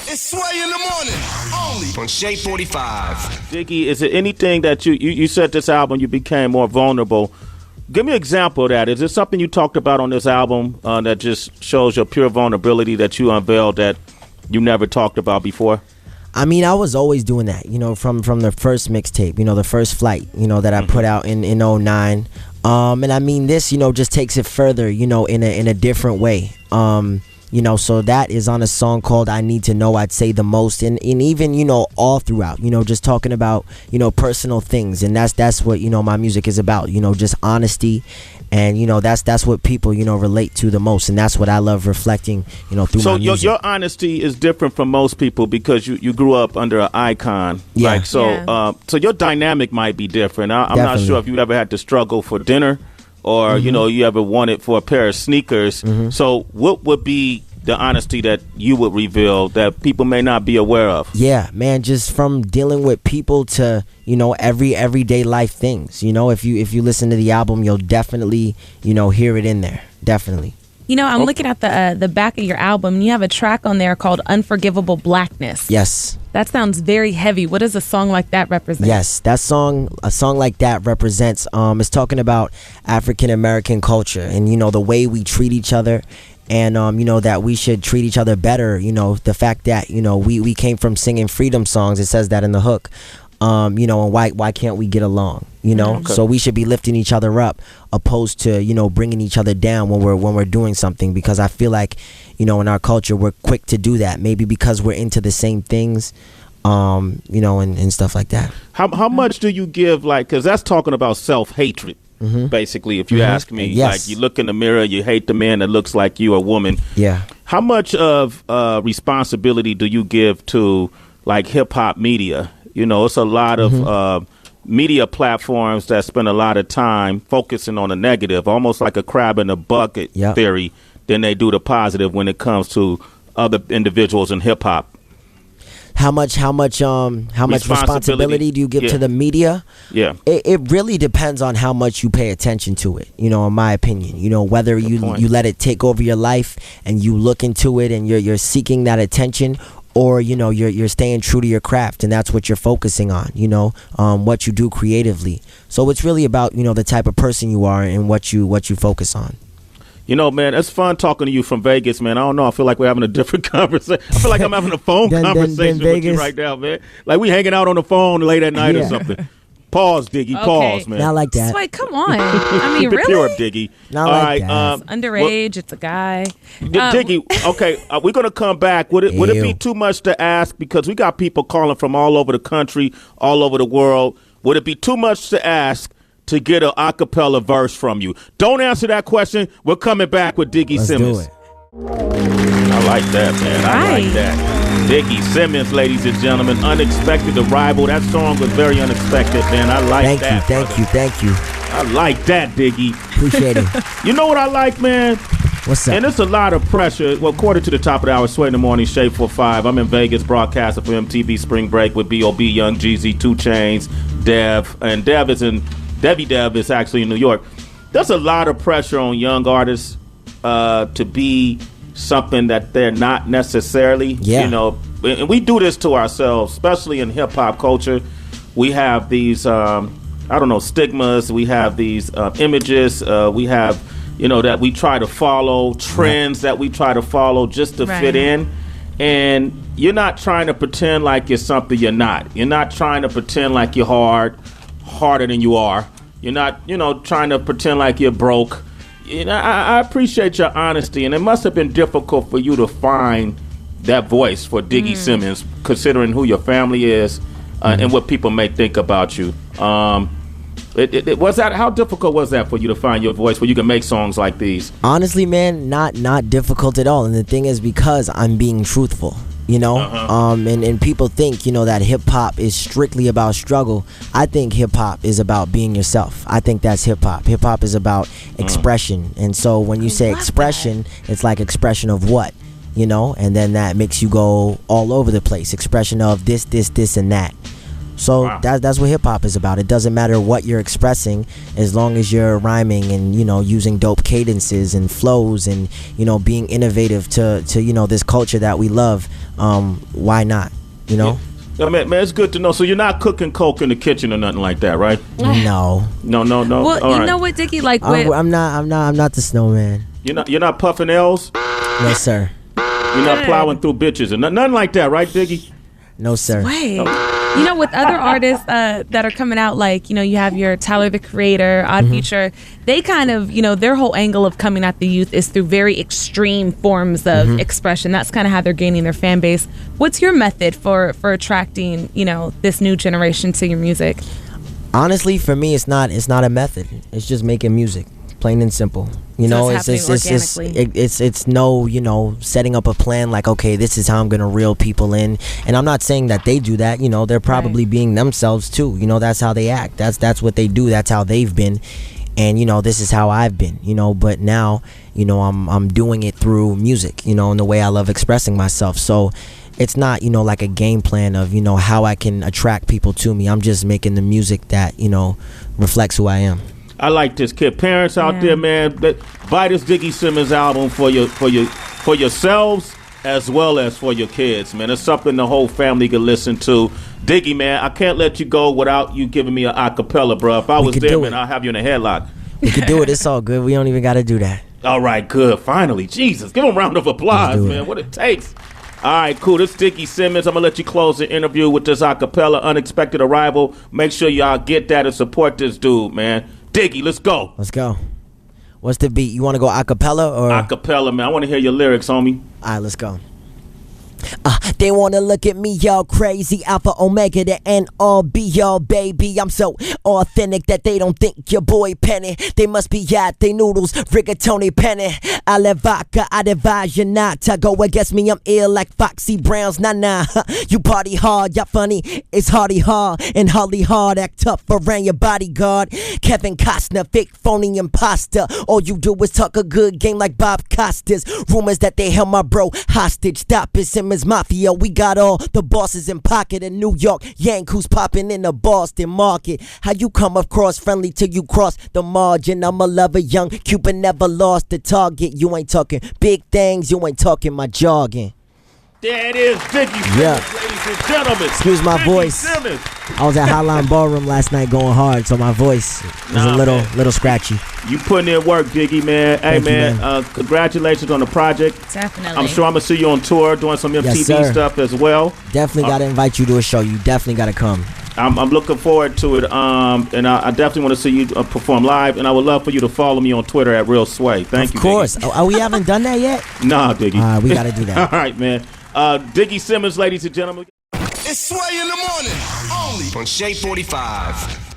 It's Sway in the morning, only on Shade 45. Diggy, is it anything that you said this album you became more vulnerable? Give me an example of that. Is there something you talked about on this album that just shows your pure vulnerability that you unveiled that you never talked about before? I mean, I was always doing that, from the first mixtape, the first flight, that I put out in '09. And I mean, this, just takes it further, in a different way. So that is on a song called I Need to Know, I'd say the most. And even, all throughout, just talking about, personal things. And that's what, my music is about, just honesty. And, that's what people, relate to the most. And that's what I love reflecting, through my music. So your honesty is different from most people because you grew up under an icon. Yeah. Like, so your dynamic might be different. I'm not sure if you ever had to struggle for dinner or, you ever wanted for a pair of sneakers. So what would be the honesty that you would reveal that people may not be aware of? Yeah, man, just from dealing with people to, everyday life things. If you listen to the album, you'll definitely, hear it in there. Definitely. I'm looking at the back of your album, and you have a track on there called Unforgivable Blackness. Yes. That sounds very heavy. What does a song like that represent? Yes, a song like that represents, it's talking about African American culture and, the way we treat each other. And, that we should treat each other better. The fact that, we came from singing freedom songs. It says that in the hook. And why can't we get along? Okay. So we should be lifting each other up opposed to, bringing each other down when we're doing something, because I feel like, in our culture, we're quick to do that. Maybe because we're into the same things, and stuff like that. How much do you give, because that's talking about self-hatred. Basically, if you ask me, yes. Like you look in the mirror, you hate the man that looks like you, a woman. Yeah. How much of responsibility do you give to like hip hop media? It's a lot of media platforms that spend a lot of time focusing on the negative, almost like a crab in a bucket theory. Then they do the positive when it comes to other individuals in hip hop. How much responsibility do you give to the media? Yeah. It really depends on how much you pay attention to it, in my opinion. Whether you let it take over your life and you look into it and you're seeking that attention, or, you're staying true to your craft and that's what you're focusing on, what you do creatively. So it's really about, the type of person you are and what you focus on. Man, it's fun talking to you from Vegas, man. I don't know. I feel like we're having a different conversation. I feel like I'm having a phone conversation with you right now, man. Like we hanging out on the phone late at night or something. Pause, Diggy. Okay. Pause, man. Not like that. Sway, come on. I mean, really? Pure, Diggy. Not like that. It's underage. It's a guy. Diggy, okay, we're going to come back. Would it be too much to ask? Because we got people calling from all over the country, all over the world. Would it be too much to ask to get an acapella verse from you? Don't answer that question. We're coming back with Diggy Simmons. Do it. I like that, man. I like that. Diggy Simmons, ladies and gentlemen. Unexpected arrival. That song was very unexpected, man. I like that. Thank you. I like that, Diggy. Appreciate it. You know what I like, man? What's up? And it's a lot of pressure. Well, according to the top of the hour, Sway in the Morning, Shade 45. I'm in Vegas broadcasting for MTV Spring Break with B.O.B., Young Jeezy, 2 Chainz, Dev. And Dev is actually in New York. There's a lot of pressure on young artists to be something that they're not necessarily. And we do this to ourselves, especially in hip hop culture. We have these stigmas. We have these images. We have that we try to follow, trends that we try to follow just to fit in. And you're not trying to pretend like you're something you're not. You're not trying to pretend like you're harder than you are. You're not trying to pretend like you're broke. I appreciate your honesty, and it must have been difficult for you to find that voice for Diggy Simmons, considering who your family is and what people may think about you. How difficult was that for you to find your voice where you can make songs like these? Honestly, man, not difficult at all. And the thing is, because I'm being truthful. And people think, that hip hop is strictly about struggle. I think hip hop is about being yourself. I think that's hip hop. Hip hop is about expression. And so when you say expression, it's like expression of what, and then that makes you go all over the place. Expression of this, and that. So Wow. that's what hip hop is about. It doesn't matter what you're expressing, as long as you're rhyming and using dope cadences and flows and being innovative to this culture that we love. Why not? Yeah, man, it's good to know. So you're not cooking coke in the kitchen or nothing like that, right? No. No. Well, All you right. know what, Diggy? Like, with, I'm not the snowman. You're not puffing L's. No sir. You're not plowing through bitches and nothing like that, right, Diggy? No sir. wait. With other artists that are coming out, like, you have your Tyler the Creator, Odd Future, they kind of, their whole angle of coming at the youth is through very extreme forms of expression. That's kind of how they're gaining their fan base. What's your method for attracting, this new generation to your music? Honestly, for me, it's not a method. It's just making music, plain and simple. It's no setting up a plan like, okay, this is how I'm gonna reel people in. And I'm not saying that they do that. They're probably being themselves too. That's how they act. That's what they do. That's how they've been. And this is how I've been. But now I'm doing it through music. In the way I love expressing myself. So it's not like a game plan of how I can attract people to me. I'm just making the music that reflects who I am. I like this kid. Parents out there, man, buy this Diggy Simmons album for yourselves as well as for your kids, man. It's something the whole family can listen to. Diggy, man, I can't let you go without you giving me an acapella, bro. If I was there, man, I'll have you in a headlock. We can do it. It's all good. We don't even got to do that. All right, good. Finally, Jesus, give him a round of applause, man. What it takes. All right, cool. This is Diggy Simmons. I'm going to let you close the interview with this acapella, Unexpected Arrival. Make sure y'all get that and support this dude, man. Diggy, let's go. Let's go. What's the beat? You want to go acapella or? Acapella, man. I want to hear your lyrics, homie. All right, let's go. They wanna look at me, y'all crazy. Alpha, Omega, the end all be all, baby. I'm so authentic that they don't think your boy Penny. They must be at they noodles, rigatoni penny. I let vodka, I advise you not to go against me. I'm ill like Foxy Brown's nah. You party hard, y'all funny. It's hardy hard and Holly hard. Act tough around your bodyguard. Kevin Costner, fake phony imposter. All you do is talk a good game like Bob Costas. Rumors that they held my bro hostage. Stop it, Simmons Mafia. We got all the bosses in pocket in New York. Yank who's popping in the Boston market. How you come across friendly till you cross the margin? I'm a lover, young Cuban, never lost the target. You ain't talking big things, you ain't talking my jargon. There it is, Diggy Simmons, ladies and gentlemen. Excuse my Diggy voice. Simmons. I was at Hotline Ballroom last night going hard, so my voice was a little scratchy. You putting in work, Diggy, man. Hey, Thank you, man. Congratulations on the project. Definitely. I'm sure I'm going to see you on tour doing some MTV stuff as well. Definitely got to invite you to a show. You definitely got to come. I'm looking forward to it, and I definitely want to see you perform live, and I would love for you to follow me on Twitter at Real Sway. Thank you, Of course. Diggy. We haven't done that yet? Nah, Diggy. We got to do that. All right, man. Diggy Simmons, ladies and gentlemen. It's Sway in the morning, only on Shade 45.